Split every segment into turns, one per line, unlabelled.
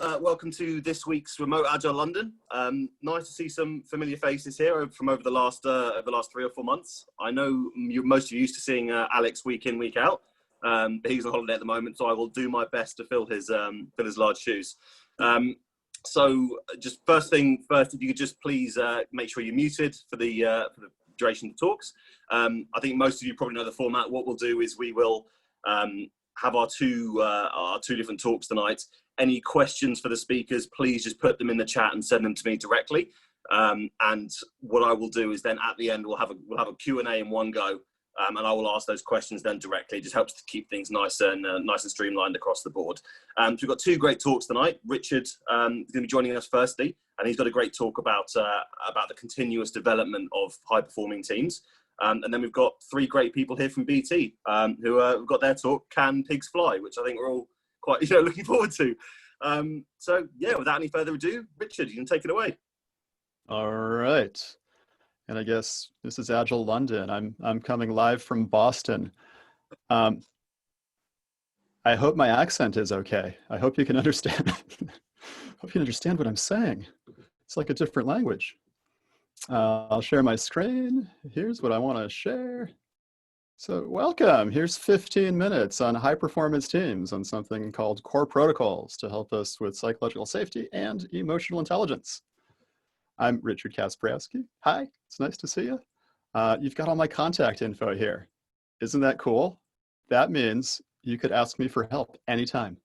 Welcome to this week's Remote Agile London. Nice to see some familiar faces here from over the last 3 or 4 months. I know most of you used to seeing Alex week in, week out, but he's on holiday at the moment, so I will do my best to fill his large shoes. So just first thing first, if you could just please make sure you're muted for the duration of the talks. I think most of you probably know the format. What we'll do is we will have our two different talks tonight. Any questions for the speakers, please just put them in the chat and send them to me directly. And what I will do is then at the end, we'll have a Q&A in one go, and I will ask those questions then directly. It just helps to keep things nice and streamlined across the board. So we've got two great talks tonight. Richard is going to be joining us firstly, and he's got a great talk about the continuous development of high-performing teams. And then we've got three great people here from BT who have got their talk, Can Pigs Fly, which I think we're all quite looking forward to. So yeah, without any further ado, Richard, you can take it away.
All right. And I guess this is Agile London. I'm coming live from Boston. I hope my accent is okay. I hope you can understand. Hope you can understand what I'm saying. It's like a different language. I'll share my screen. Here's what I want to share. So welcome. Here's 15 minutes on high performance teams on something called core protocols to help us with psychological safety and emotional intelligence. I'm Richard Kasperowski. Hi, it's nice to see you. You've got all my contact info here. Isn't that cool? That means you could ask me for help anytime.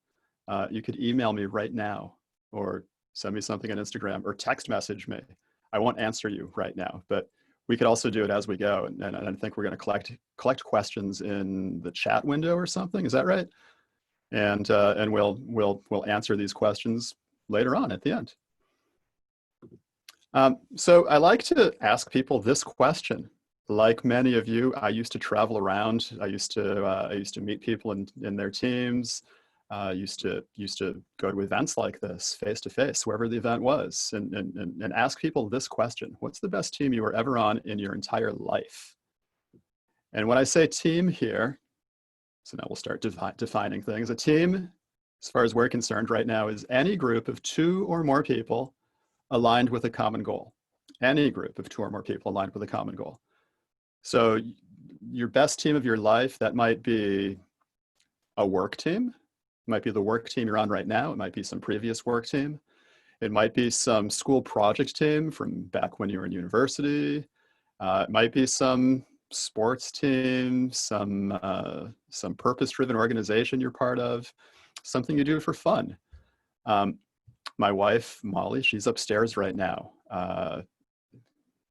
You could email me right now or send me something on Instagram or text message me. I won't answer you right now, but we could also do it as we go. And I think we're going to collect questions in the chat window or something. Is that right? And we'll answer these questions later on at the end. So I like to ask people this question. Like many of you, I used to travel around. I used to meet people in their teams. Used to go to events like this face to face, wherever the event was, and ask people this question: what's the best team you were ever on in your entire life? And when I say team here, so now we'll start defining things. A team, as far as we're concerned right now, is any group of 2 or more people aligned with a common goal. Any group of 2 or more people aligned with a common goal. So your best team of your life, that might be a work team. It might be the work team you're on right now. It might be some previous work team. It might be some school project team from back when you were in university. It might be some sports team, some purpose-driven organization you're part of, something you do for fun. My wife, Molly, she's upstairs right now. A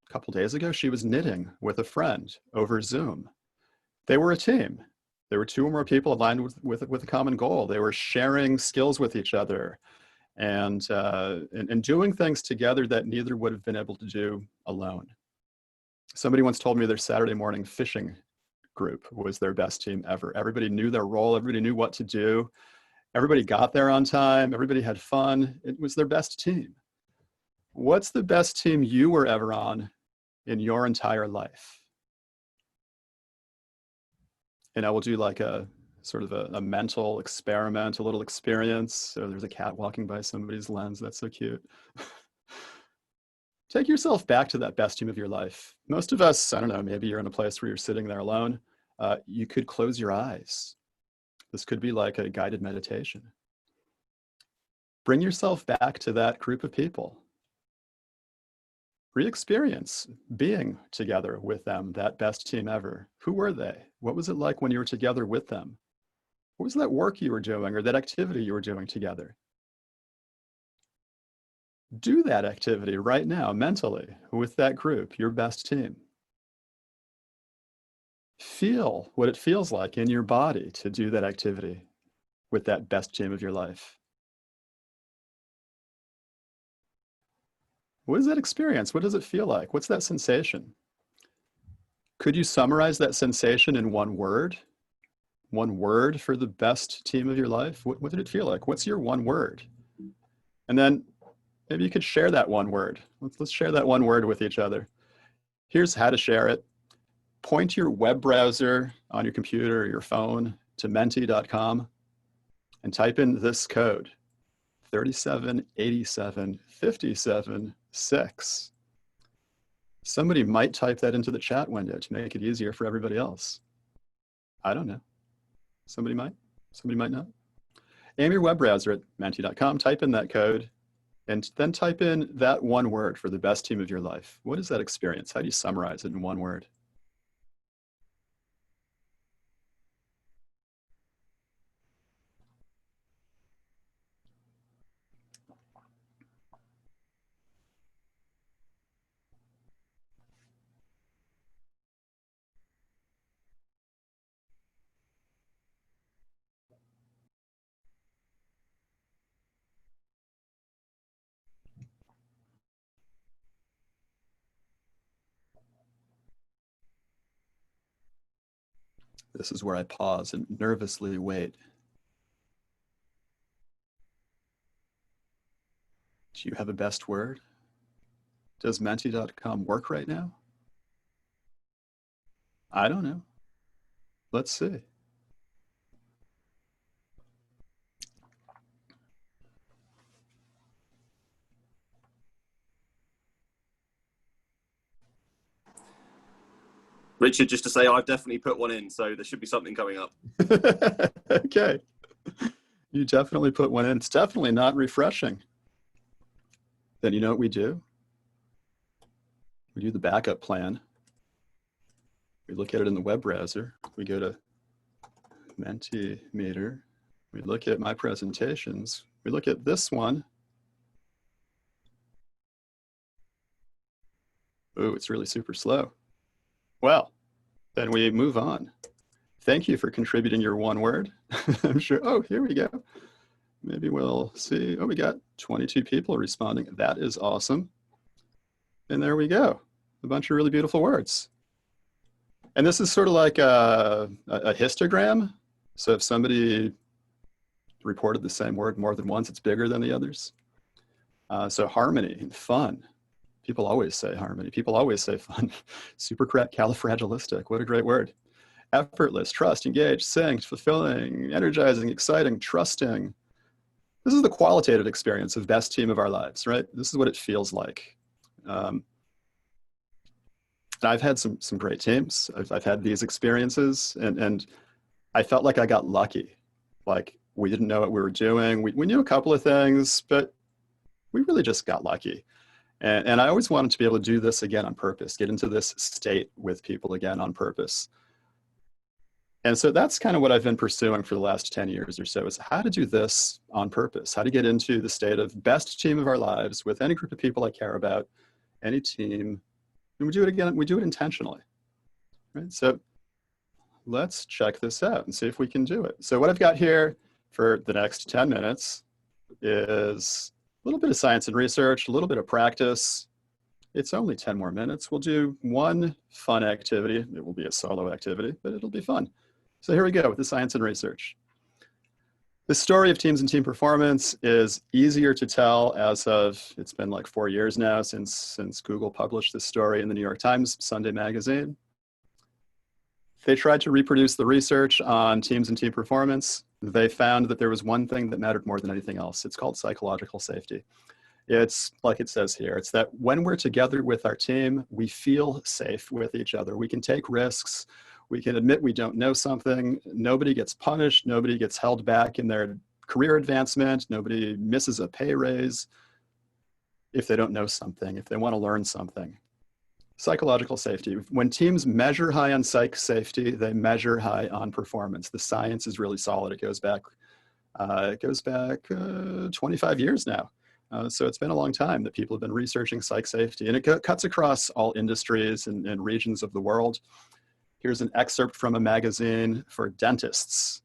couple days ago, she was knitting with a friend over Zoom. They were a team. There were 2 or more people aligned with a common goal. They were sharing skills with each other and doing things together that neither would have been able to do alone. Somebody once told me their Saturday morning fishing group was their best team ever. Everybody knew their role. Everybody knew what to do. Everybody got there on time. Everybody had fun. It was their best team. What's the best team you were ever on in your entire life? And I will do like a sort of a mental experiment, a little experience. So there's a cat walking by somebody's lens. That's so cute. Take yourself back to that best team of your life. Most of us, I don't know, maybe you're in a place where you're sitting there alone. You could close your eyes. This could be like a guided meditation. Bring yourself back to that group of people. Re-experience being together with them, that best team ever. Who were they? What was it like when you were together with them? What was that work you were doing or that activity you were doing together? Do that activity right now, mentally, with that group, your best team. Feel what it feels like in your body to do that activity with that best team of your life. What is that experience? What does it feel like? What's that sensation? Could you summarize that sensation in one word? One word for the best team of your life? What did it feel like? What's your one word? And then maybe you could share that one word. Let's share that one word with each other. Here's how to share it. Point your web browser on your computer or your phone to menti.com and type in this code, 37, 87, 57, 6. Somebody might type that into the chat window to make it easier for everybody else. I don't know. Somebody might not. Aim your web browser at menti.com, type in that code, and then type in that one word for the best team of your life. What is that experience? How do you summarize it in one word? This is where I pause and nervously wait. Do you have a best word? Does menti.com work right now? I don't know. Let's see.
Richard, just to say, I've definitely put one in, so there should be something coming up.
Okay. You definitely put one in. It's definitely not refreshing. Then you know what we do? We do the backup plan. We look at it in the web browser. We go to Mentimeter. We look at my presentations. We look at this one. Oh, it's really super slow. Well, then we move on. Thank you for contributing your one word. I'm sure. Oh, here we go. Maybe we'll see. Oh, we got 22 people responding. That is awesome. And there we go. A bunch of really beautiful words. And this is sort of like a histogram. So if somebody reported the same word more than once, it's bigger than the others. So harmony and fun. People always say harmony. People always say fun. Supercalifragilistic. What a great word. Effortless, trust, engaged, synced, fulfilling, energizing, exciting, trusting. This is the qualitative experience of best team of our lives, right? This is what it feels like. I've had some great teams. I've had these experiences, and I felt like I got lucky. Like we didn't know what we were doing. We knew a couple of things, but we really just got lucky. And I always wanted to be able to do this again on purpose, get into this state with people again on purpose. And so that's kind of what I've been pursuing for the last 10 years or so, is how to do this on purpose, how to get into the state of best team of our lives with any group of people I care about, any team, and we do it again, we do it intentionally, right? So let's check this out and see if we can do it. So what I've got here for the next 10 minutes is a little bit of science and research, a little bit of practice. It's only 10 more minutes. We'll do one fun activity. It will be a solo activity, but it'll be fun. So here we go with the science and research. The story of teams and team performance is easier to tell as of, it's been like 4 years now since Google published this story in the New York Times Sunday magazine. They tried to reproduce the research on teams and team performance. They found that there was one thing that mattered more than anything else. It's called psychological safety. It's like it says here, it's that when we're together with our team, we feel safe with each other. We can take risks. We can admit we don't know something. Nobody gets punished. Nobody gets held back in their career advancement. Nobody misses a pay raise if they don't know something, if they want to learn something. Psychological safety. When teams measure high on psych safety, they measure high on performance. The science is really solid. It goes back 25 years now. So it's been a long time that people have been researching psych safety, and it cuts across all industries and regions of the world. Here's an excerpt from a magazine for dentists.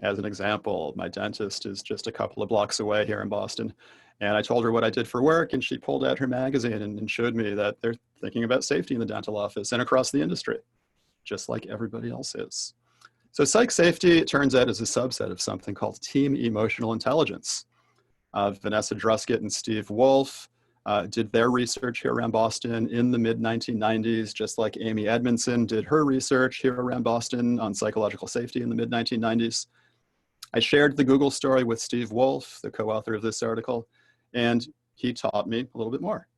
As an example, my dentist is just a couple of blocks away here in Boston. And I told her what I did for work, and she pulled out her magazine and showed me that they're thinking about safety in the dental office and across the industry, just like everybody else is. So psych safety, it turns out, is a subset of something called team emotional intelligence. Vanessa Druskett and Steve Wolf did their research here around Boston in the mid-1990s, just like Amy Edmondson did her research here around Boston on psychological safety in the mid-1990s. I shared the Google story with Steve Wolf, the co-author of this article, and he taught me a little bit more.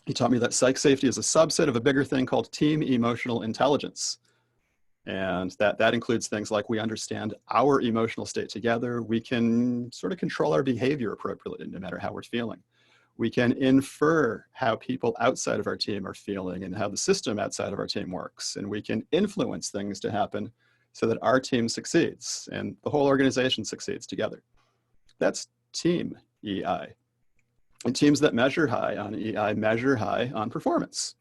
He taught me that psych safety is a subset of a bigger thing called team emotional intelligence. And that includes things like we understand our emotional state together. We can sort of control our behavior appropriately, no matter how we're feeling. We can infer how people outside of our team are feeling and how the system outside of our team works. And we can influence things to happen so that our team succeeds and the whole organization succeeds together. That's team EI. And teams that measure high on EI measure high on performance.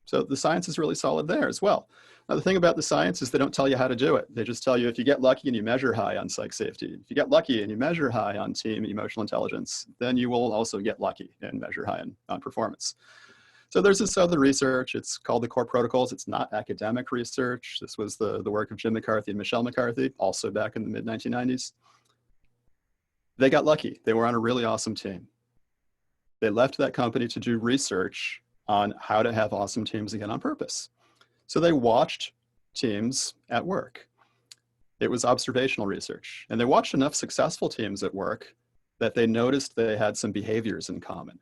So the science is really solid there as well. Now, the thing about the science is they don't tell you how to do it. They just tell you if you get lucky and you measure high on psych safety, if you get lucky and you measure high on team emotional intelligence, then you will also get lucky and measure high on performance. So there's this other research. It's called the Core Protocols. It's not academic research. This was the work of Jim McCarthy and Michelle McCarthy, also back in the mid-1990s. They got lucky. They were on a really awesome team. They left that company to do research on how to have awesome teams again on purpose. So they watched teams at work. It was observational research. And they watched enough successful teams at work that they noticed they had some behaviors in common.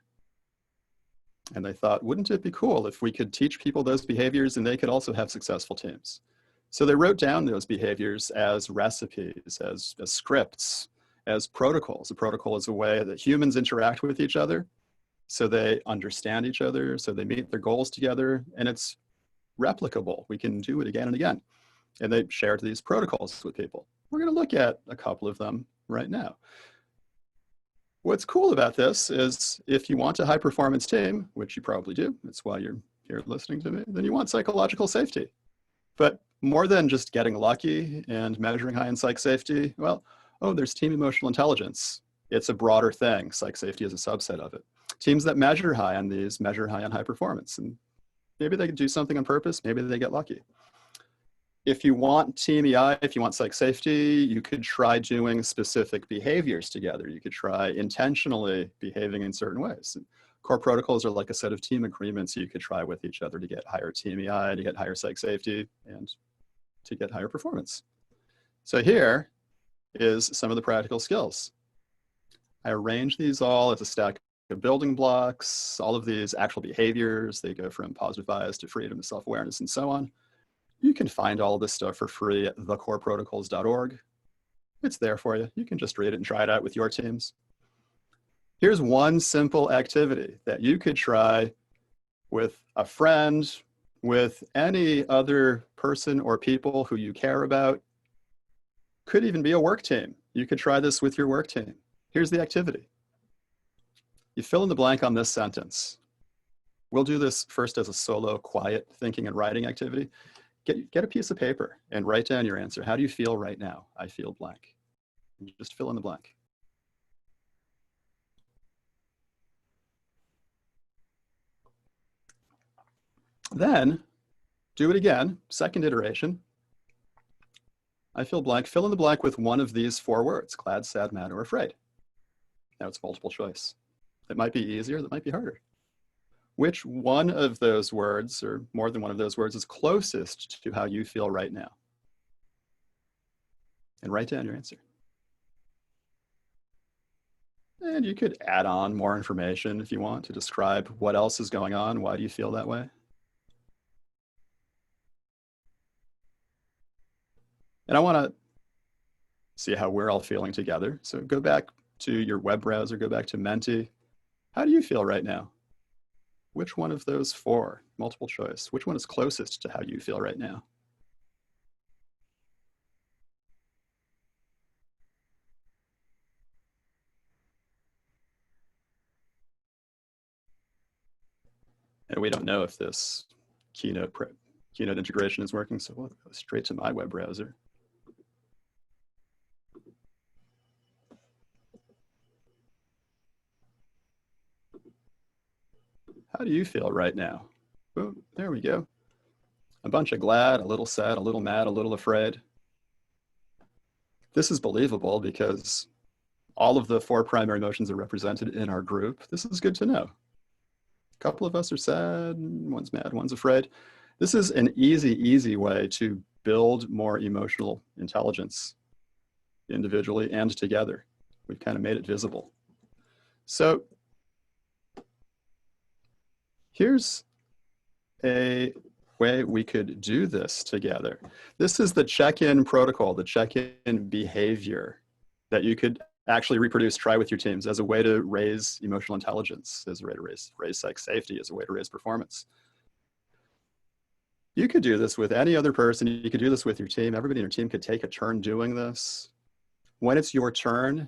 And they thought, wouldn't it be cool if we could teach people those behaviors and they could also have successful teams? So they wrote down those behaviors as recipes, as scripts, as protocols. A protocol is a way that humans interact with each other, so they understand each other, so they meet their goals together, and it's replicable. We can do it again and again. And they shared these protocols with people. We're going to look at a couple of them right now. What's cool about this is if you want a high performance team, which you probably do, that's why you're here listening to me, then you want psychological safety. But more than just getting lucky and measuring high in psych safety, well, oh, there's team emotional intelligence. It's a broader thing. Psych safety is a subset of it. Teams that measure high on these measure high on high performance. And maybe they do something on purpose, maybe they get lucky. If you want team EI, if you want psych safety, you could try doing specific behaviors together. You could try intentionally behaving in certain ways. And core protocols are like a set of team agreements you could try with each other to get higher team EI, to get higher psych safety, and to get higher performance. So here is some of the practical skills. I arrange these all as a stack of building blocks, all of these actual behaviors. They go from positive bias to freedom to self-awareness and so on. You can find all of this stuff for free at thecoreprotocols.org. It's there for you. You can just read it and try it out with your teams. Here's one simple activity that you could try with a friend, with any other person or people who you care about. Could even be a work team. You could try this with your work team. Here's the activity. You fill in the blank on this sentence. We'll do this first as a solo, quiet thinking and writing activity. Get a piece of paper and write down your answer. How do you feel right now? I feel blank. And just fill in the blank. Then do it again, second iteration. I feel blank. Fill in the blank with one of these four words: glad, sad, mad, or afraid. Now it's multiple choice. It might be easier, that might be harder. Which one of those words, or more than one of those words, is closest to how you feel right now? And write down your answer. And you could add on more information if you want to describe what else is going on. Why do you feel that way? And I want to see how we're all feeling together. So go back to your web browser, go back to Menti. How do you feel right now? Which one of those four, multiple choice, which one is closest to how you feel right now? And we don't know if this Keynote integration is working, so we'll go straight to my web browser. How do you feel right now? Boom, there we go. A bunch of glad, a little sad, a little mad, a little afraid. This is believable because all of the four primary emotions are represented in our group. This is good to know. A couple of us are sad, one's mad, one's afraid. This is an easy way to build more emotional intelligence. individually and together. We've kind of made it visible. So here's a way we could do this together. This is the check-in protocol, the check-in behavior that you could actually reproduce, try with your teams as a way to raise emotional intelligence, as a way to raise psych safety, as a way to raise performance. You could do this with any other person. You could do this with your team. Everybody in your team could take a turn doing this. When it's your turn,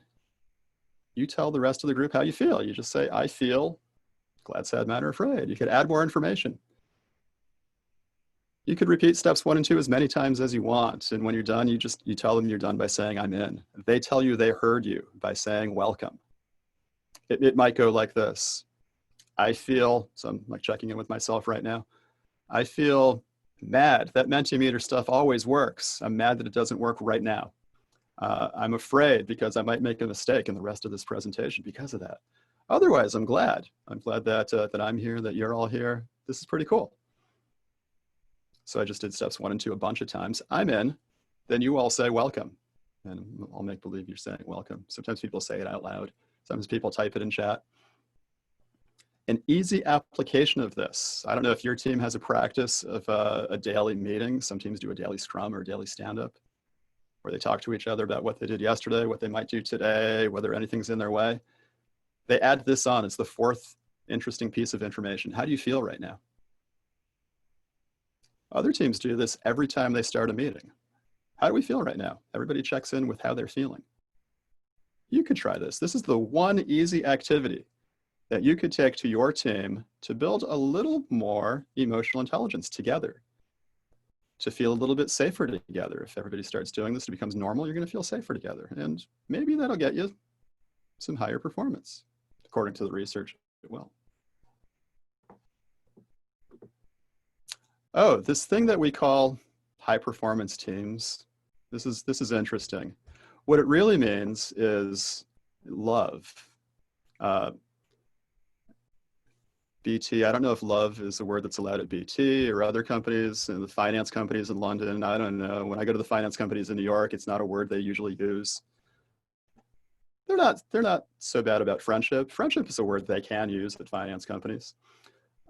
you tell the rest of the group how you feel. You just say, I feel glad, sad, mad, or afraid. You could add more information. You could repeat steps 1 and 2 as many times as you want. And when you're done, you tell them you're done by saying, I'm in. They tell you they heard you by saying, welcome. It might go like this. I feel, so I'm like checking in with myself right now. I feel mad. That Mentimeter stuff always works. I'm mad that it doesn't work right now. I'm afraid because I might make a mistake in the rest of this presentation because of that. Otherwise, I'm glad. I'm glad that I'm here, that you're all here. This is pretty cool. So I just did steps 1 and 2 a bunch of times. I'm in. Then you all say welcome. And I'll make believe you're saying welcome. Sometimes people say it out loud. Sometimes people type it in chat. An easy application of this. I don't know if your team has a practice of a daily meeting. Some teams do a daily scrum or a daily stand-up where they talk to each other about what they did yesterday, what they might do today, whether anything's in their way. They add this on. It's the 4th interesting piece of information. How do you feel right now? Other teams do this every time they start a meeting. How do we feel right now? Everybody checks in with how they're feeling. You could try this. This is the one easy activity that you could take to your team to build a little more emotional intelligence together, to feel a little bit safer together. If everybody starts doing this, it becomes normal, you're going to feel safer together. And maybe that'll get you some higher performance. According to the research, it will. Oh, this thing that we call high performance teams, this is interesting. What it really means is love. BT, I don't know if love is a word that's allowed at BT or other companies, and the finance companies in London, I don't know. When I go to the finance companies in New York, it's not a word they usually use. They're not so bad about friendship. Friendship is a word they can use at finance companies.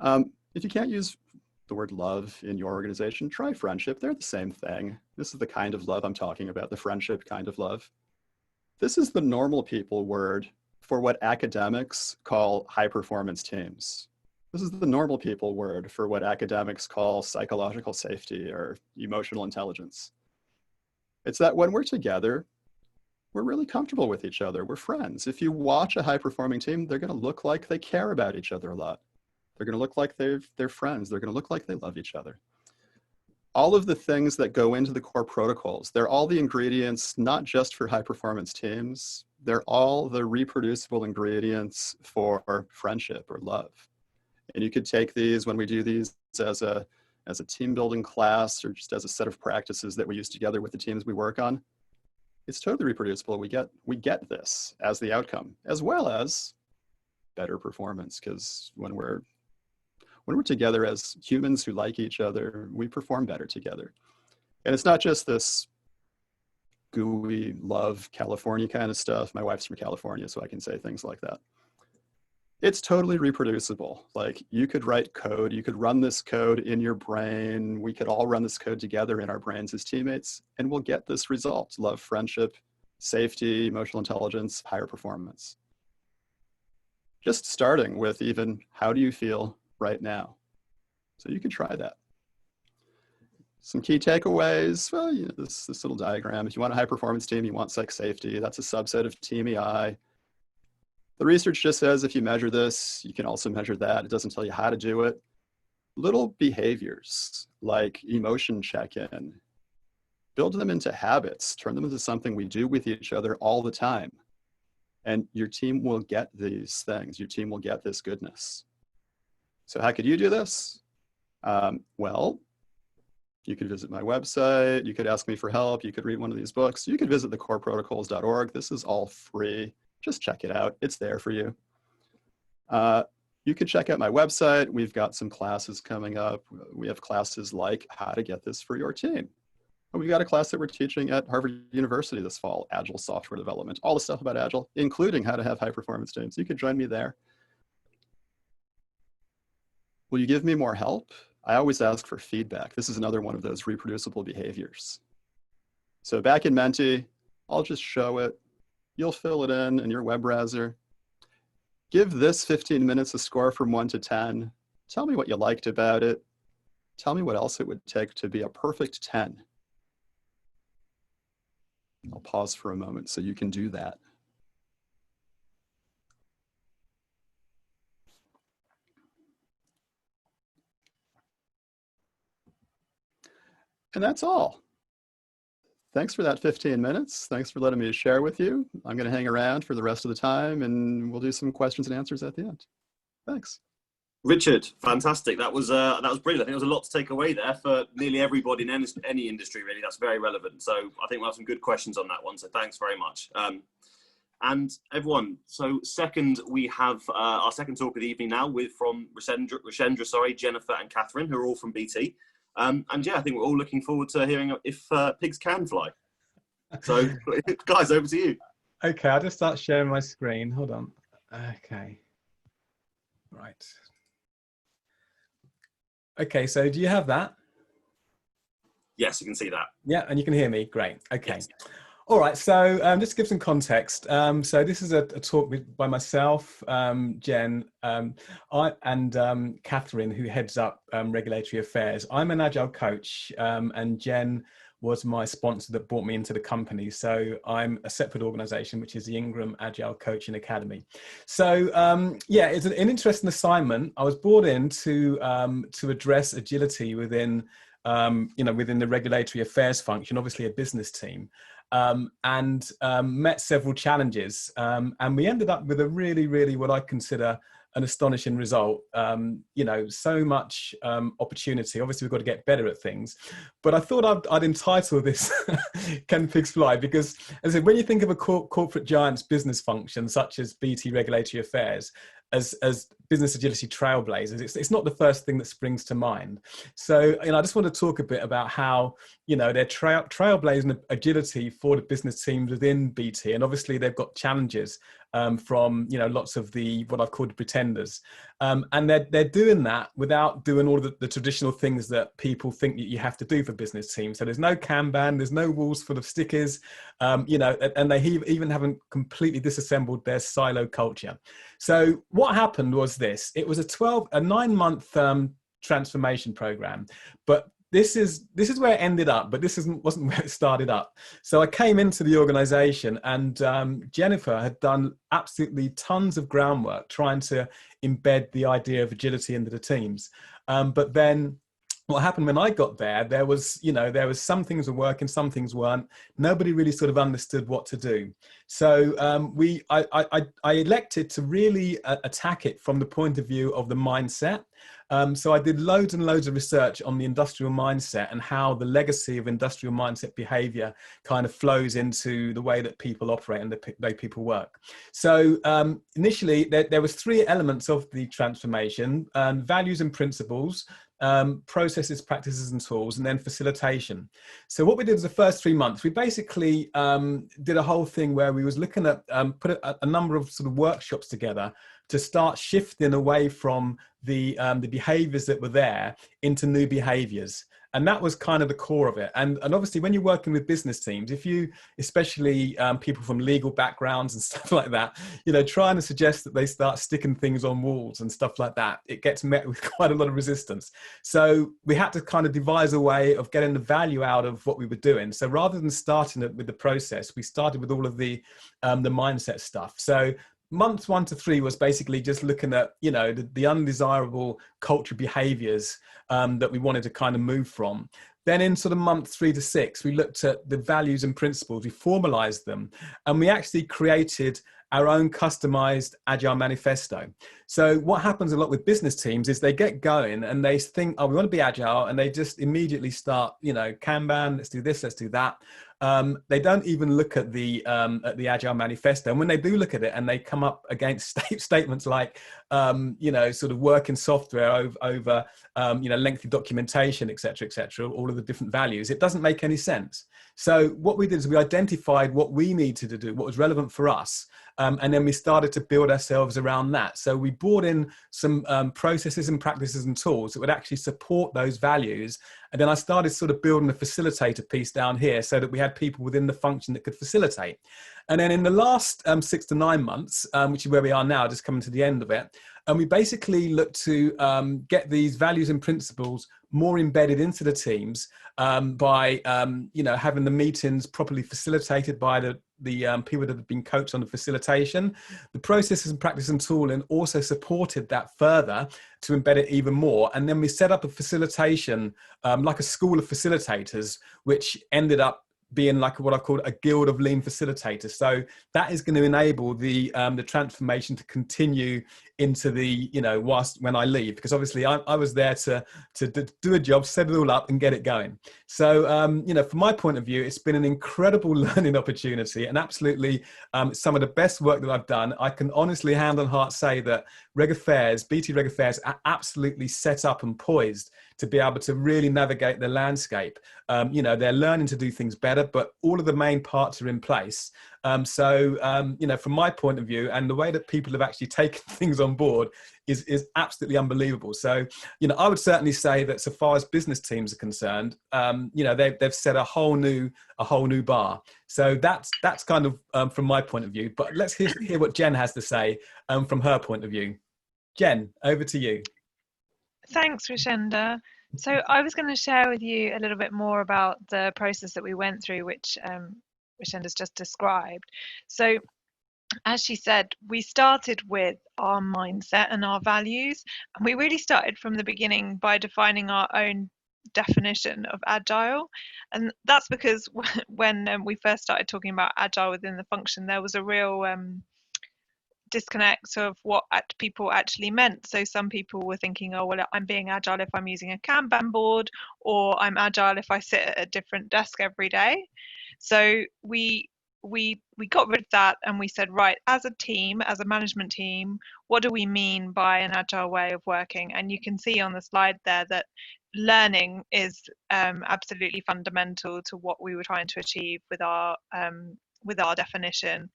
If you can't use the word love in your organization, try friendship. They're the same thing. This is the kind of love I'm talking about, the friendship kind of love. This is the normal people word for what academics call high performance teams. This is the normal people word for what academics call psychological safety or emotional intelligence. It's that when we're together, we're really comfortable with each other. We're friends. If you watch a high performing team, they're going to look like they care about each other a lot. They're going to look like they're friends. They're going to look like they love each other. All of the things that go into the core protocols, they're all the ingredients, not just for high performance teams, they're all the reproducible ingredients for friendship or love. And you could take these when we do these as a team building class or just as a set of practices that we use together with the teams we work on. It's totally reproducible. We get this as the outcome, as well as better performance, because when we're together as humans who like each other, we perform better together. And it's not just this gooey love California kind of stuff. My wife's from California, so I can say things like that. It's totally reproducible. Like, you could write code, you could run this code in your brain. We could all run this code together in our brains as teammates, and we'll get this result: love, friendship, safety, emotional intelligence, higher performance. Just starting with even, how do you feel right now? So you could try that. Some key takeaways, well, you know, this little diagram. If you want a high performance team, you want psych safety. That's a subset of Team EI. The research just says if you measure this, you can also measure that. It doesn't tell you how to do it. Little behaviors like emotion check-in, build them into habits, turn them into something we do with each other all the time. And your team will get these things. Your team will get this goodness. So how could you do this? Well, you could visit my website. You could ask me for help. You could read one of these books. You could visit thecoreprotocols.org. This is all free. Just check it out. It's there for you. You could check out my website. We've got some classes coming up. We have classes like how to get this for your team. We've got a class that we're teaching at Harvard University this fall, Agile software development, all the stuff about Agile, including how to have high performance teams. You could join me there. Will you give me more help? I always ask for feedback. This is another one of those reproducible behaviors. So back in Menti, I'll just show it. You'll fill it in your web browser. Give this 15 minutes a score from 1 to 10. Tell me what you liked about it. Tell me what else it would take to be a perfect 10. I'll pause for a moment so you can do that. And that's all. Thanks for that 15 minutes. Thanks for letting me share with you. I'm going to hang around for the rest of the time and we'll do some questions and answers at the end. Thanks.
Richard, fantastic. That was brilliant. I think there was a lot to take away there for nearly everybody in any industry, really. That's very relevant. So I think we'll have some good questions on that one. So thanks very much. And everyone, so second, we have our second talk of the evening now from Richendra, Jennifer and Cathryn, who are all from BT. And yeah, I think we're all looking forward to hearing if pigs can fly. So guys, over to you.
Okay, I'll just start sharing my screen. Hold on. Okay. Right. Okay, so do you have that?
Yes, you can see that.
Yeah, and you can hear me. Great. Okay.
Yes.
All right, so just to give some context, so this is a talk by myself, Jen, and Cathryn, who heads up regulatory affairs. I'm an Agile coach, and Jen was my sponsor that brought me into the company. So I'm a separate organization, which is the Ingram Agile Coaching Academy. So yeah, it's an interesting assignment. I was brought in to address agility within, within the regulatory affairs function, obviously a business team. And met several challenges, and we ended up with a really what I consider an astonishing result. So much opportunity. Obviously, we've got to get better at things, but I thought I'd entitle this "Can Pigs Fly?" because, as I said, when you think of a corporate giant's business function, such as BT Regulatory Affairs, as business agility trailblazers, it's not the first thing that springs to mind. So, I just want to talk a bit about how, they're trailblazing agility for the business teams within BT. And obviously they've got challenges from, lots of what I've called pretenders. And they're doing that without doing all of the traditional things that people think that you have to do for business teams. So there's no Kanban, there's no walls full of stickers, and they even haven't completely disassembled their silo culture. So what happened was this: it was a 9-month transformation program, but this is where it ended up, but wasn't where it started up. So I came into the organization, and Jennifer had done absolutely tons of groundwork trying to embed the idea of agility into the teams. But then what happened when I got there, there was some things were working, some things weren't. Nobody really sort of understood what to do. So I elected to really attack it from the point of view of the mindset. So I did loads and loads of research on the industrial mindset and how the legacy of industrial mindset behavior kind of flows into the way that people operate and the way people work. So initially there was 3 elements of the transformation: values and principles, processes, practices and tools, and then facilitation. So what we did was the first 3 months, we basically did a whole thing where we was looking at, put a number of sort of workshops together to start shifting away from the behaviors that were there into new behaviors. And that was kind of the core of it. And obviously when you're working with business teams, if you, especially people from legal backgrounds and stuff like that, trying to suggest that they start sticking things on walls and stuff like that, it gets met with quite a lot of resistance. So we had to kind of devise a way of getting the value out of what we were doing. So rather than starting it with the process, we started with all of the mindset stuff. So months 1 to 3 was basically just looking at, the undesirable culture behaviors that we wanted to kind of move from. Then in sort of month 3 to 6, we looked at the values and principles, we formalized them, and we actually created our own customized Agile Manifesto. So what happens a lot with business teams is they get going and they think, oh, we want to be Agile, and they just immediately start, Kanban, let's do this, let's do that. They don't even look at the Agile Manifesto. And when they do look at it and they come up against statements like, sort of working software over lengthy documentation, etc., all of the different values. It doesn't make any sense. So what we did is we identified what we needed to do, what was relevant for us, and then we started to build ourselves around that. So we brought in some processes and practices and tools that would actually support those values. And then I started sort of building a facilitator piece down here so that we had people within the function that could facilitate. And then in the last 6 to 9 months, which is where we are now, just coming to the end of it, and we basically look to get these values and principles more embedded into the teams by having the meetings properly facilitated by the people that have been coached on the facilitation. The processes and practice and tooling also supported that further to embed it even more. And then we set up a facilitation, like a school of facilitators, which ended up being like what I called a guild of lean facilitators. So that is going to enable the transformation to continue into the, when I leave, because obviously I was there to do a job, set it all up and get it going. So, from my point of view, it's been an incredible learning opportunity and absolutely some of the best work that I've done. I can honestly, hand on heart, say that BT Reg Affairs are absolutely set up and poised to be able to really navigate the landscape. They're learning to do things better, but all of the main parts are in place. From my point of view, and the way that people have actually taken things on board is absolutely unbelievable. So, I would certainly say that so far as business teams are concerned, they've set a whole new bar. So that's kind of from my point of view. But let's hear what Jen has to say from her point of view. Jen, over to you.
Thanks, Richenda. So I was going to share with you a little bit more about the process that we went through, which Richenda's just described. So as she said, we started with our mindset and our values, and we really started from the beginning by defining our own definition of Agile. And that's because when we first started talking about Agile within the function, there was a real disconnect of what people actually meant. So some people were thinking, oh, well, I'm being agile if I'm using a Kanban board, or I'm agile if I sit at a different desk every day. So we got rid of that, and we said, right, as a team, as a management team, what do we mean by an agile way of working? And you can see on the slide there that learning is absolutely fundamental to what we were trying to achieve with our definition,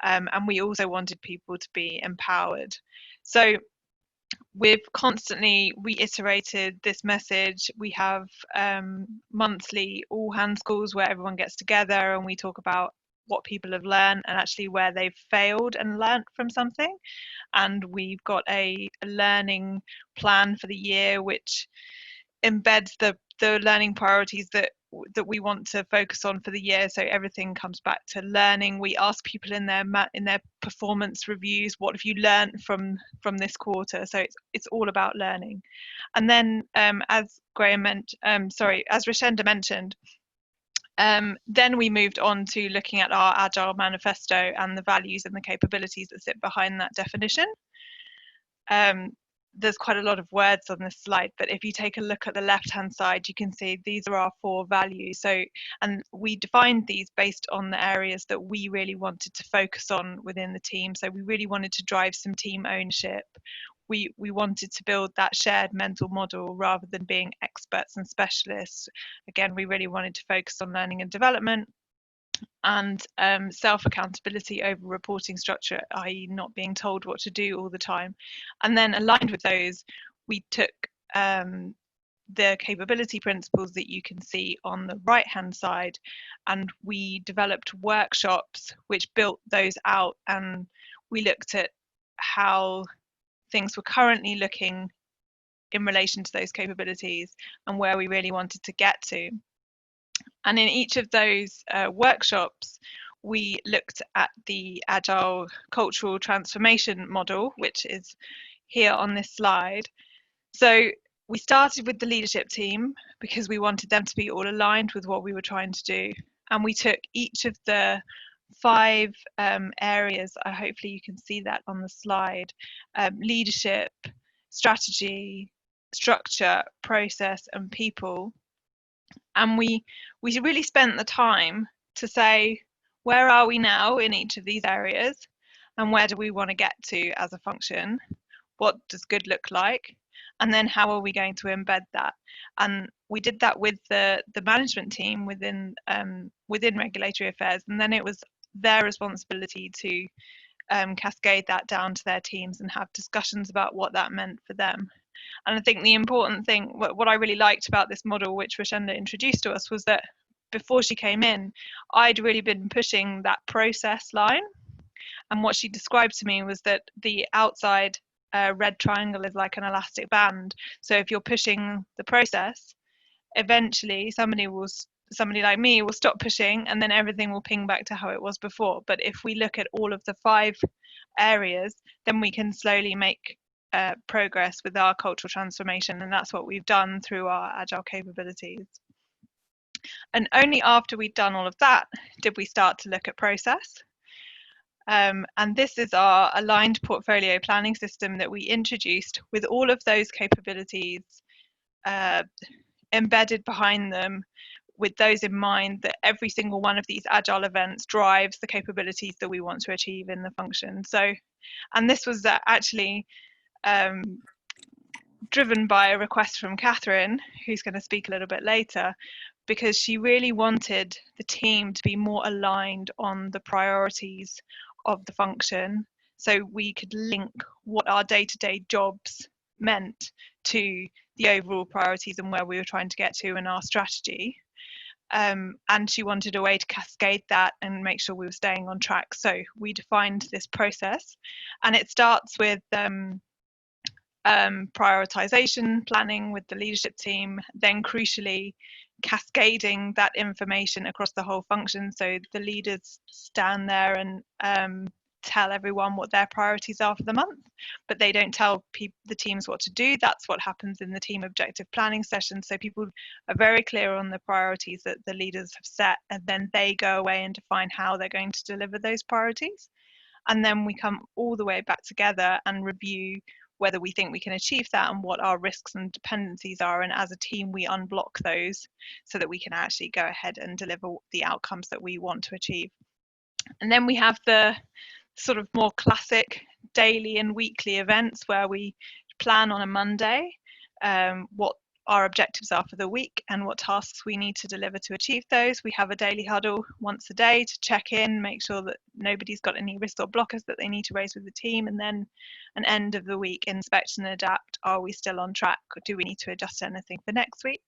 and we also wanted people to be empowered. So we've constantly reiterated this message. We have monthly all hands calls where everyone gets together and we talk about what people have learned and actually where they've failed and learnt from something. And we've got a learning plan for the year which embeds the learning priorities that we want to focus on for the year. So everything comes back to learning. We ask people in their performance reviews, what have you learned from this quarter? So it's all about learning. And then as Richenda mentioned, then we moved on to looking at our Agile Manifesto and the values and the capabilities that sit behind that definition. There's quite a lot of words on this slide, but if you take a look at the left-hand side, you can see these are our 4 values. So, and we defined these based on the areas that we really wanted to focus on within the team. So we really wanted to drive some team ownership. We wanted to build that shared mental model rather than being experts and specialists. Again, we really wanted to focus on learning and development, and self-accountability over reporting structure, i.e. not being told what to do all the time. And then aligned with those, we took the capability principles that you can see on the right hand side, and we developed workshops which built those out, and we looked at how things were currently looking in relation to those capabilities and where we really wanted to get to. And in each of those workshops, we looked at the Agile cultural transformation model, which is here on this slide. So we started with the leadership team because we wanted them to be all aligned with what we were trying to do. And we took each of the 5 areas, hopefully you can see that on the slide, leadership, strategy, structure, process, and people. And we really spent the time to say, where are we now in each of these areas, and where do we want to get to as a function? what does good look like, and then how are we going to embed that. And we did that with the management team within regulatory affairs, and then it was their responsibility to cascade that down to their teams and have discussions about what that meant for them. And I think the important thing, what I really liked about this model, which Richenda introduced to us, was that before she came in, I'd really been pushing that process line. And what she described to me was that the outside red triangle is like an elastic band. So if you're pushing the process, eventually somebody like me will stop pushing, and then everything will ping back to how it was before. But if we look at all of the 5 areas, then we can slowly make progress with our cultural transformation, and that's what we've done through our Agile capabilities. And only after we'd done all of that did we start to look at process. And this is our aligned portfolio planning system that we introduced with all of those capabilities embedded behind them, with those in mind, that every single one of these Agile events drives the capabilities that we want to achieve in the function. So, and this was actually driven by a request from Cathryn, who's going to speak a little bit later, because she really wanted the team to be more aligned on the priorities of the function, so we could link what our day-to-day jobs meant to the overall priorities and where we were trying to get to in our strategy. And she wanted a way to cascade that and make sure we were staying on track. So we defined this process, and it starts with prioritization planning with the leadership team, then crucially cascading that information across the whole function. So the leaders stand there and tell everyone what their priorities are for the month, but they don't tell the teams what to do. That's what happens in the team objective planning session. So people are very clear on the priorities that the leaders have set, and then they go away and define how they're going to deliver those priorities. And then we come all the way back together and review whether we think we can achieve that and what our risks and dependencies are. And as a team, we unblock those so that we can actually go ahead and deliver the outcomes that we want to achieve. And then we have the sort of more classic daily and weekly events where we plan on a Monday what our objectives are for the week and what tasks we need to deliver to achieve those. We have a daily huddle once a day to check in, make sure that nobody's got any risks or blockers that they need to raise with the team, and then an end of the week inspect and adapt. Are we still on track, or do we need to adjust anything for next week?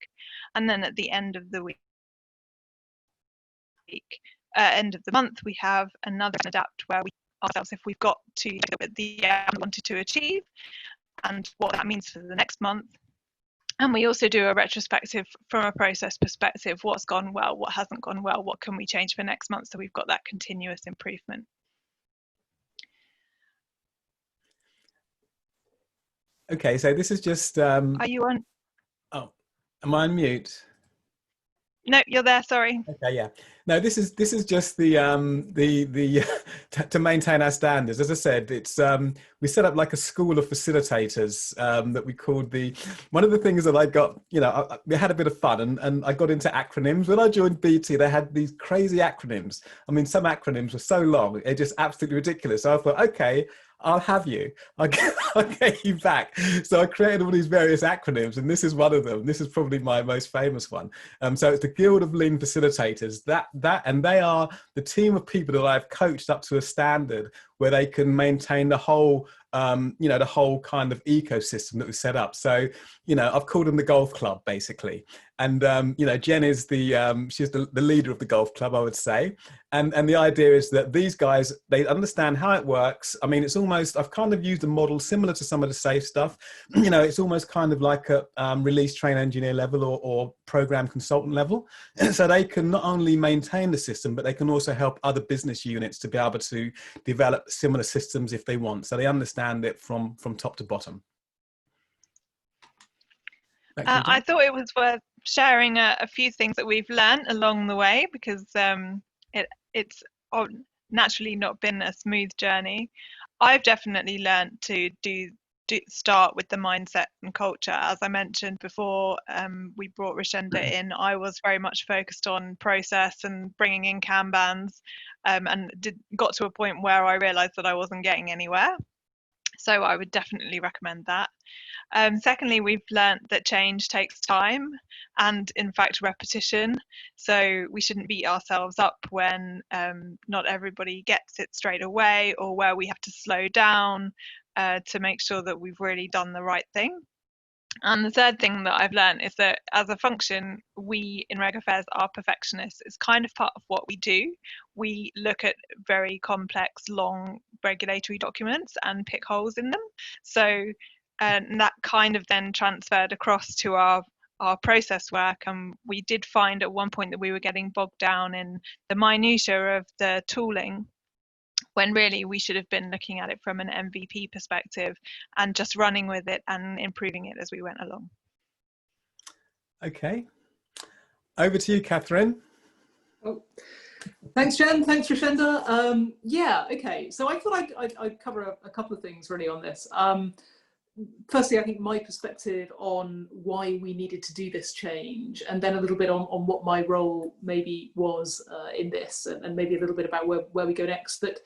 And then at the end of the week, end of the month, we have another adapt where we ourselves if we've got to the we wanted to achieve and what that means for the next month. And we also do a retrospective from a process perspective: what's gone well, what hasn't gone well, what can we change for next month, so we've got that continuous improvement.
Okay, so this is just
Are you on?
Oh, am I on mute?
No, you're there, sorry.
Okay, yeah. No, this is just the to maintain our standards. As I said, it's we set up like a school of facilitators that we called the. One of the things that I got, we had a bit of fun and I got into acronyms. When I joined BT, they had these crazy acronyms. I mean, some acronyms were so long, they're just absolutely ridiculous. So I thought, okay, I'll have you. I'll get you back. So I created all these various acronyms, and this is one of them. This is probably my most famous one. So it's the Guild of Lean Facilitators. And they are the team of people that I've coached up to a standard where they can maintain the whole, the whole kind of ecosystem that we set up. So, I've called them the golf club, basically. And, Jen is she's the leader of the golf club, I would say. And the idea is that these guys, they understand how it works. I mean, it's almost, I've kind of used a model similar to some of the SAFe stuff. It's almost kind of like a release train engineer level or program consultant level. So they can not only maintain the system, but they can also help other business units to be able to develop similar systems if they want. So they understand it from top to bottom.
I thought it was worth sharing a few things that we've learned along the way, because it's naturally not been a smooth journey. I've definitely learned to start with the mindset and culture. As I mentioned before, we brought Richenda in. I was very much focused on process and bringing in Kanbans, and got to a point where I realized that I wasn't getting anywhere. So I would definitely recommend that. Secondly, we've learnt that change takes time and, in fact, repetition. So we shouldn't beat ourselves up when not everybody gets it straight away, or where we have to slow down to make sure that we've really done the right thing. And the third thing that I've learned is that as a function, we in Reg Affairs are perfectionists. It's kind of part of what we do. We look at very complex, long regulatory documents and pick holes in them. So that kind of then transferred across to our process work. And we did find at one point that we were getting bogged down in the minutiae of the tooling, when really we should have been looking at it from an MVP perspective and just running with it and improving it as we went along.
Okay, over to you, Cathryn.
Oh, thanks, Jen. Thanks, Richenda. Yeah, okay. So I thought I'd cover a couple of things really on this. Firstly, I think my perspective on why we needed to do this change, and then a little bit on what my role maybe was in this, and maybe a little bit about where we go next. But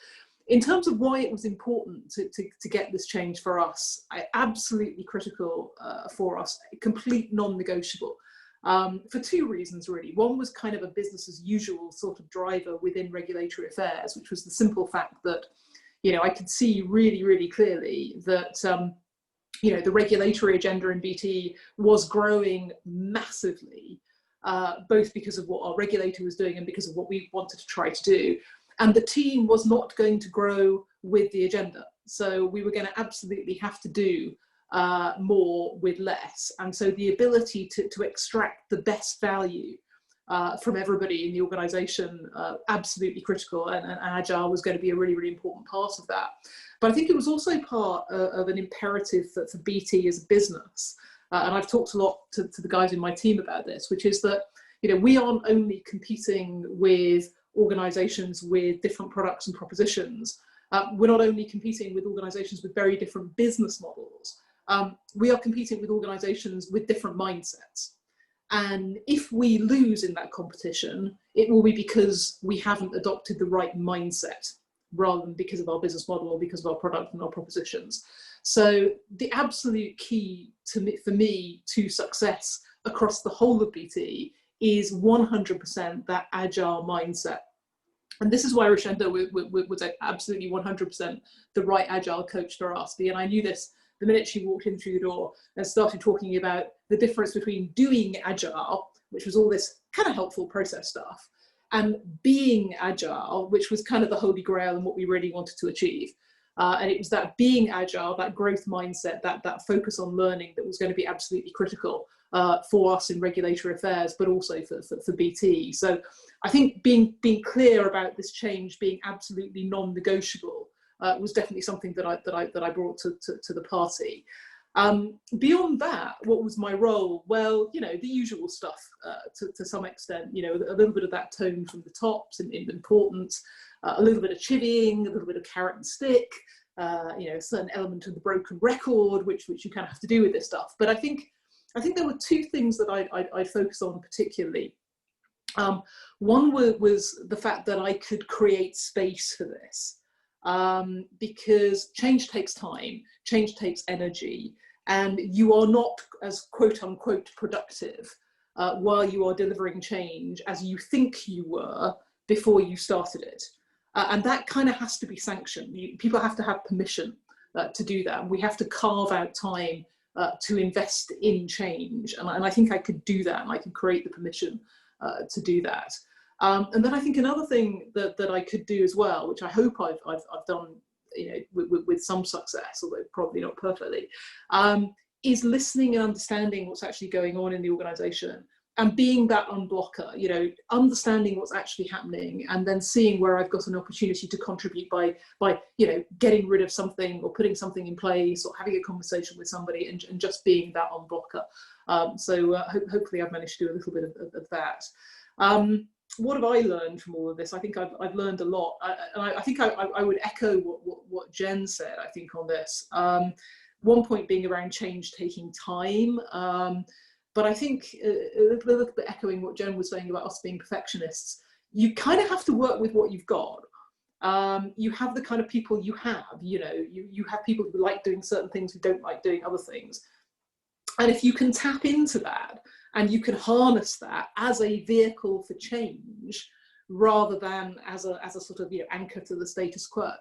in terms of why it was important to get this change for us, absolutely critical for us, complete non-negotiable. For two reasons, really. One was kind of a business as usual sort of driver within regulatory affairs, which was the simple fact that, I could see really, really clearly that, the regulatory agenda in BT was growing massively, both because of what our regulator was doing and because of what we wanted to try to do. And the team was not going to grow with the agenda. So we were going to absolutely have to do more with less. And so the ability to extract the best value from everybody in the organization, absolutely critical, and Agile was going to be a really, really important part of that. But I think it was also part of an imperative for BT as a business. And I've talked a lot to the guys in my team about this, which is that, we aren't only competing with organizations with different products and propositions. We're not only competing with organizations with very different business models, we are competing with organizations with different mindsets. And if we lose in that competition, it will be because we haven't adopted the right mindset, rather than because of our business model or because of our product and our propositions. So the absolute key for me to success across the whole of BT is 100% that agile mindset. And this is why Richenda was absolutely 100% the right agile coach for us. And I knew this the minute she walked in through the door and started talking about the difference between doing agile, which was all this kind of helpful process stuff, and being agile, which was kind of the holy grail and what we really wanted to achieve. And it was that being agile, that growth mindset, that focus on learning that was going to be absolutely critical for us in regulatory affairs, but also for BT. So I think being clear about this change being absolutely non-negotiable was definitely something that I brought to the party. Beyond that, what was my role? Well, the usual stuff to some extent, a little bit of that tone from the tops in importance, a little bit of chivying, a little bit of carrot and stick, a certain element of the broken record, which you kind of have to do with this stuff. But I think there were two things that I focus on particularly. One was the fact that I could create space for this, because change takes time, change takes energy, and you are not as quote unquote productive while you are delivering change as you think you were before you started it. And that kind of has to be sanctioned. People have to have permission to do that. And we have to carve out time to invest in change. And I think I could do that, and I could create the permission to do that. And then I think another thing that I could do as well, which I hope I've done, with some success, although probably not perfectly, is listening and understanding what's actually going on in the organisation and being that unblocker, understanding what's actually happening and then seeing where I've got an opportunity to contribute by getting rid of something or putting something in place or having a conversation with somebody and just being that unblocker. So hopefully I've managed to do a little bit of that. What have I learned from all of this? I think I've learned a lot. I think I would echo what Jen said, I think, on this. One point being around change taking time. But I think a little bit echoing what Jen was saying about us being perfectionists, you kind of have to work with what you've got. You have the kind of people you have, you know, you have people who like doing certain things, who don't like doing other things. And if you can tap into that and you can harness that as a vehicle for change, rather than as a sort of, you know, anchor to the status quo,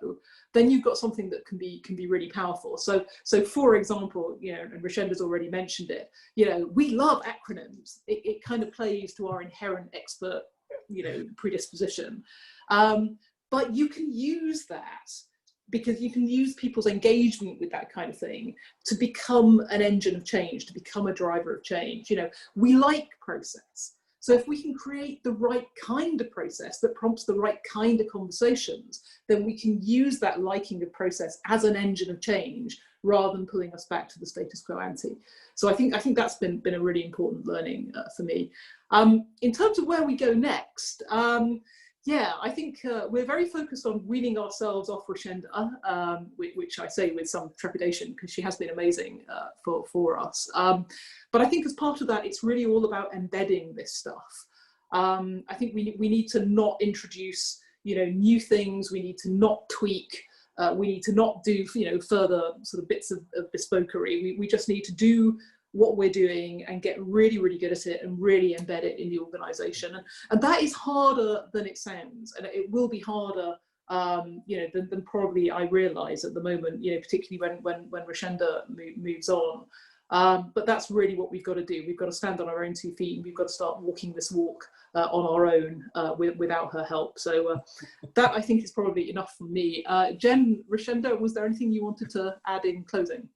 then you've got something that can be really powerful. So for example, you know, and Richenda's already mentioned it, you know, we love acronyms. It kind of plays to our inherent expert, you know, predisposition. But you can use that, because you can use people's engagement with that kind of thing to become an engine of change, to become a driver of change. You know, we like process. So if we can create the right kind of process that prompts the right kind of conversations, then we can use that liking of process as an engine of change rather than pulling us back to the status quo ante. So I think that's been a really important learning for me. In terms of where we go next, yeah, I think we're very focused on weaning ourselves off Richenda, which I say with some trepidation because she has been amazing for us. But I think as part of that, it's really all about embedding this stuff. I think we need to not introduce, you know, new things. We need to not tweak. We need to not do, you know, further sort of bits of bespokery. We just need to do what we're doing and get really, really good at it and really embed it in the organization. And that is harder than it sounds. And it will be harder, you know, than probably I realize at the moment, you know, particularly when Richenda moves on. But that's really what we've got to do. We've got to stand on our own 2 feet, and we've got to start walking this walk on our own without her help. So that, I think, is probably enough from me. Jen, Richenda, was there anything you wanted to add in closing?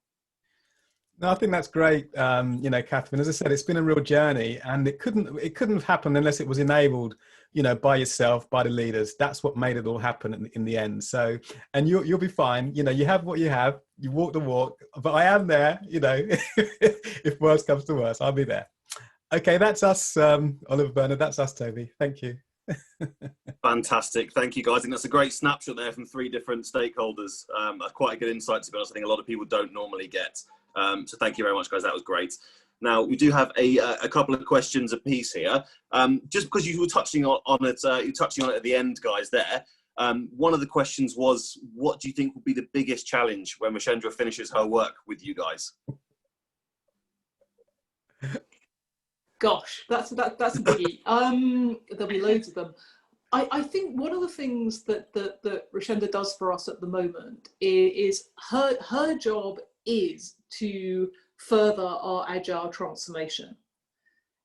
No, I think that's great. You know, Cathryn, as I said, it's been a real journey, and it couldn't have happened unless it was enabled, you know, by yourself, by the leaders. That's what made it all happen in the end. So, and you'll be fine. You know, you have what you have. You walk the walk, but I am there. You know, if worse comes to worse, I'll be there. Okay, that's us, Oliver Bernard. That's us, Toby. Thank you.
Fantastic. Thank you, guys. I think that's a great snapshot there from 3 different stakeholders. Quite a good insight, to be honest. I think a lot of people don't normally get. So thank you very much, guys. That was great. Now, we do have a couple of questions apiece here. Just because you were touching on it, you're touching on it at the end, guys, there. One of the questions was, what do you think will be the biggest challenge when Richendra finishes her work with you guys?
Gosh, that's a biggie. There'll be loads of them. I think one of the things that Richenda does for us at the moment is her job is to further our agile transformation.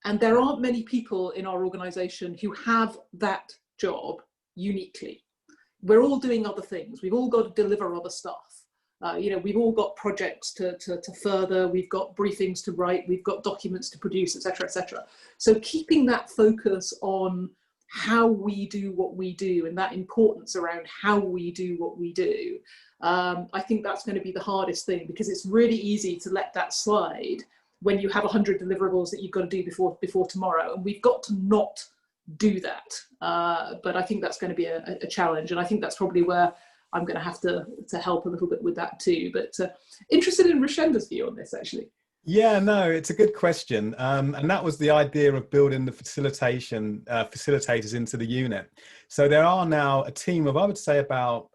And there aren't many people in our organization who have that job uniquely. We're all doing other things. We've all got to deliver other stuff. You know, we've all got projects to further, we've got briefings to write, we've got documents to produce, etc., etc. So keeping that focus on how we do what we do and that importance around how we do what we do, I think that's going to be the hardest thing, because it's really easy to let that slide when you have 100 deliverables that you've got to do before tomorrow, and we've got to not do that. But I think that's going to be a challenge, and I think that's probably where I'm going to have to help a little bit with that too. But interested in Richenda's view on this, actually.
Yeah, no, it's a good question. And that was the idea of building the facilitators into the unit. So there are now a team of, I would say, about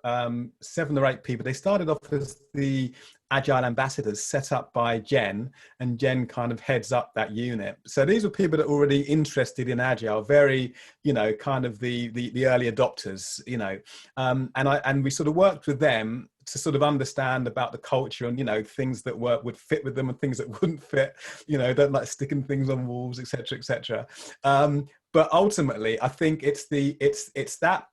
7 or 8 people. They started off as the Agile ambassadors set up by Jen, and Jen kind of heads up that unit. So these were people that are already interested in Agile, very, you know, kind of the early adopters, you know, and we sort of worked with them to sort of understand about the culture and, you know, things that would fit with them and things that wouldn't fit, you know, don't like sticking things on walls, etc., etc. But ultimately, I think it's that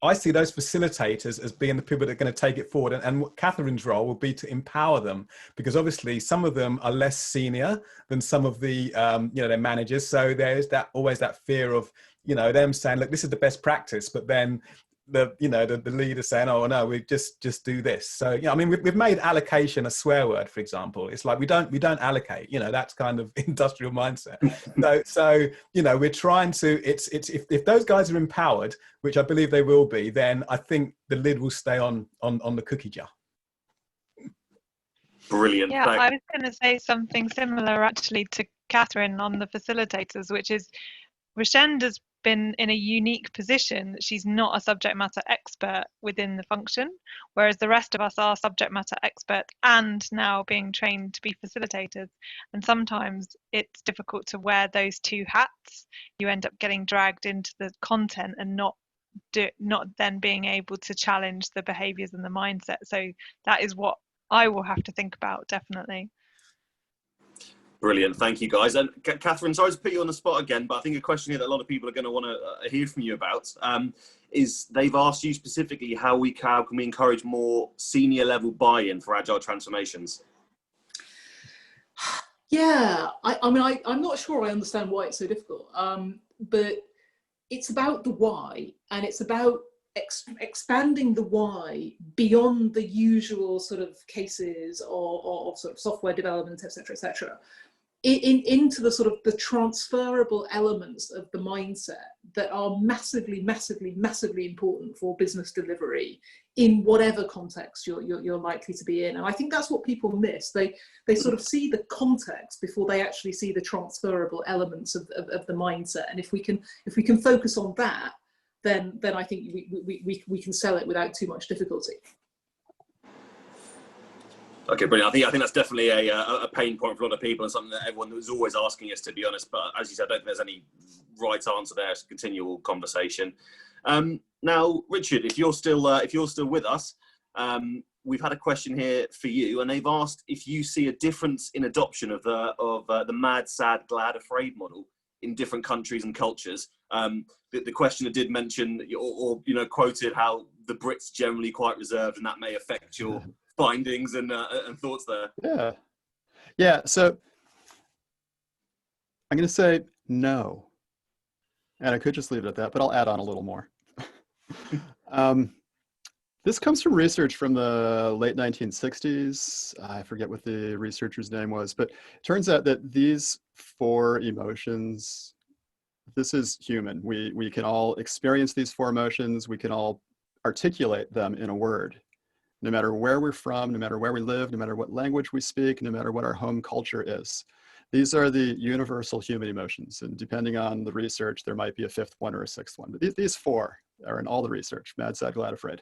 I see those facilitators as being the people that are going to take it forward. And what Cathryn's role will be to empower them, because obviously some of them are less senior than some of the, you know, their managers. So there's always that fear of, you know, them saying, look, this is the best practice, but then the leader saying, oh no, we just do this. So, you know, I mean, we've made allocation a swear word, for example. It's like we don't allocate, you know, that's kind of industrial mindset. So you know, we're trying to, if those guys are empowered, which I believe they will be, then I think the lid will stay on the cookie jar.
Brilliant.
Yeah, I was going to say something similar actually to Cathryn on the facilitators, which is Richenda's been in a unique position that she's not a subject matter expert within the function, whereas the rest of us are subject matter experts and now being trained to be facilitators. And sometimes it's difficult to wear those two hats. You end up getting dragged into the content and not then being able to challenge the behaviors and the mindset. So that is what I will have to think about, definitely.
Brilliant, thank you guys. And Cathryn, sorry to put you on the spot again, but I think a question here that a lot of people are going to want to hear from you about is they've asked you specifically how can we encourage more senior level buy-in for agile transformations?
Yeah, I mean, I'm not sure I understand why it's so difficult, but it's about the why, and it's about expanding the why beyond the usual sort of cases or sort of software development, etc., into the sort of the transferable elements of the mindset that are massively important for business delivery in whatever context you're likely to be in. And I think that's what people miss. They sort of see the context before they actually see the transferable elements of the mindset. And if we can focus on that, then I think we can sell it without too much difficulty.
Okay, brilliant. I think that's definitely a pain point for a lot of people and something that everyone was always asking us, to be honest. But as you said, I don't think there's any right answer there. It's a continual conversation. Now, Richard, if you're still with us, we've had a question here for you, and they've asked if you see a difference in adoption of the mad, sad, glad, afraid model in different countries and cultures. The questioner did mention or quoted how the Brits generally quite reserved, and that may affect your findings and thoughts there.
Yeah. So I'm going to say no, and I could just leave it at that, but I'll add on a little more. This comes from research from the late 1960s. I forget what the researcher's name was, but it turns out that these 4 emotions, this is human. We can all experience these 4 emotions. We can all articulate them in a word. No matter where we're from, no matter where we live, no matter what language we speak, no matter what our home culture is. These are the universal human emotions. And depending on the research, there might be a 5th one or a 6th one. But these 4 are in all the research: mad, sad, glad, afraid.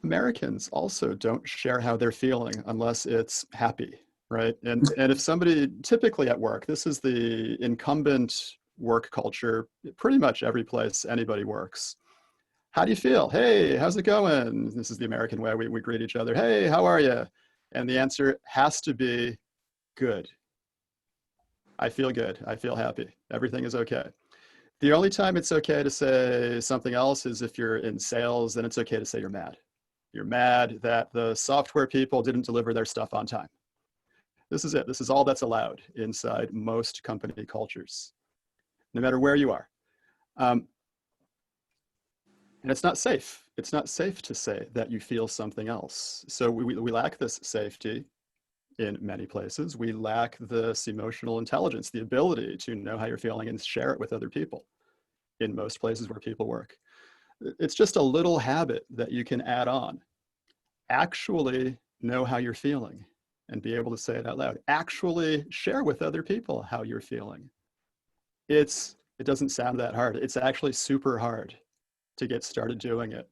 Americans also don't share how they're feeling unless it's happy, right? And if somebody, typically at work, this is the incumbent work culture, pretty much every place anybody works. How do you feel? Hey, how's it going? This is the American way. We greet each other. Hey, how are you? And the answer has to be good. I feel good. I feel happy. Everything is okay. The only time it's okay to say something else is if you're in sales, then it's okay to say you're mad. You're mad that the software people didn't deliver their stuff on time. This is it. This is all that's allowed inside most company cultures, no matter where you are. And it's not safe. It's not safe to say that you feel something else. So we lack this safety in many places. We lack this emotional intelligence, the ability to know how you're feeling and share it with other people in most places where people work. It's just a little habit that you can add on. Actually know how you're feeling and be able to say it out loud. Actually share with other people how you're feeling. It doesn't sound that hard. It's actually super hard to get started doing it.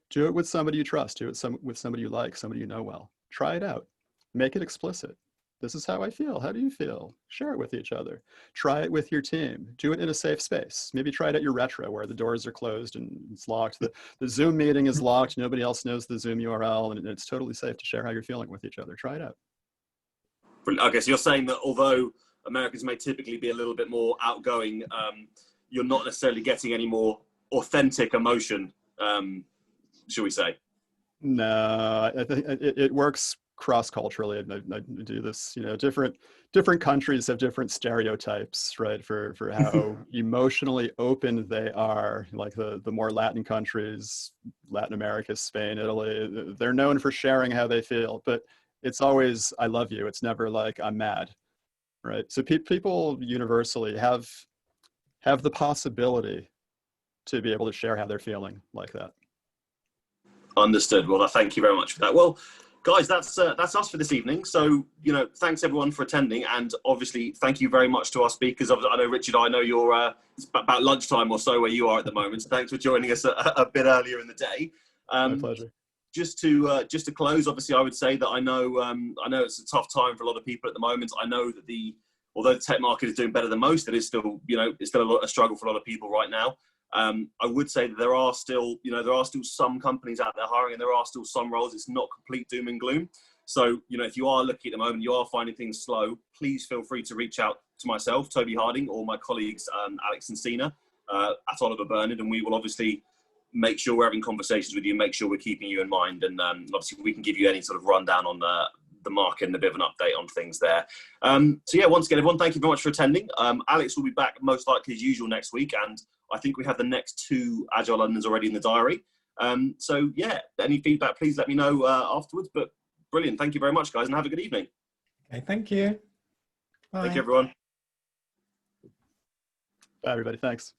Do it with somebody you trust. Do it with somebody you like, somebody you know well. Try it out. Make it explicit. This is how I feel. How do you feel? Share it with each other. Try it with your team. Do it in a safe space. Maybe try it at your retro where the doors are closed and it's locked. The Zoom meeting is locked. Nobody else knows the Zoom URL, and it's totally safe to share how you're feeling with each other. Try it out.
Okay, so you're saying that although Americans may typically be a little bit more outgoing, you're not necessarily getting any more authentic emotion, shall we say?
No, I think it works cross-culturally. I do this, different countries have different stereotypes, right, for how emotionally open they are. Like the more Latin countries, Latin America, Spain, Italy, they're known for sharing how they feel, but it's always, I love you. It's never like, I'm mad, right? So people universally have the possibility to be able to share how they're feeling like that.
Understood. Well, thank you very much for that. Well, Guys, that's us for this evening. So, thanks everyone for attending, and obviously thank you very much to our speakers. I know, Richard, I know you're it's about lunchtime or so where you are at the moment. So thanks for joining us a bit earlier in the day.
My pleasure.
Just to close, obviously, I would say that I know it's a tough time for a lot of people at the moment. I know that although the tech market is doing better than most, it is still it's still a struggle for a lot of people right now. I would say that there are still some companies out there hiring, and there are still some roles. It's not complete doom and gloom. So, if you are looking at the moment, you are finding things slow, please feel free to reach out to myself, Toby Harding, or my colleagues, Alex and Sina, at Oliver Bernard, and we will obviously make sure we're having conversations with you, make sure we're keeping you in mind, and obviously we can give you any sort of rundown on the market and a bit of an update on things there. So yeah, once again, everyone, thank you very much for attending. Alex will be back most likely as usual next week, and I think we have the next 2 Agile Londons already in the diary. So yeah, any feedback, please let me know afterwards. But brilliant, thank you very much, guys, and have a good evening.
Okay, thank you. Bye.
Thank you, everyone.
Bye, everybody. Thanks.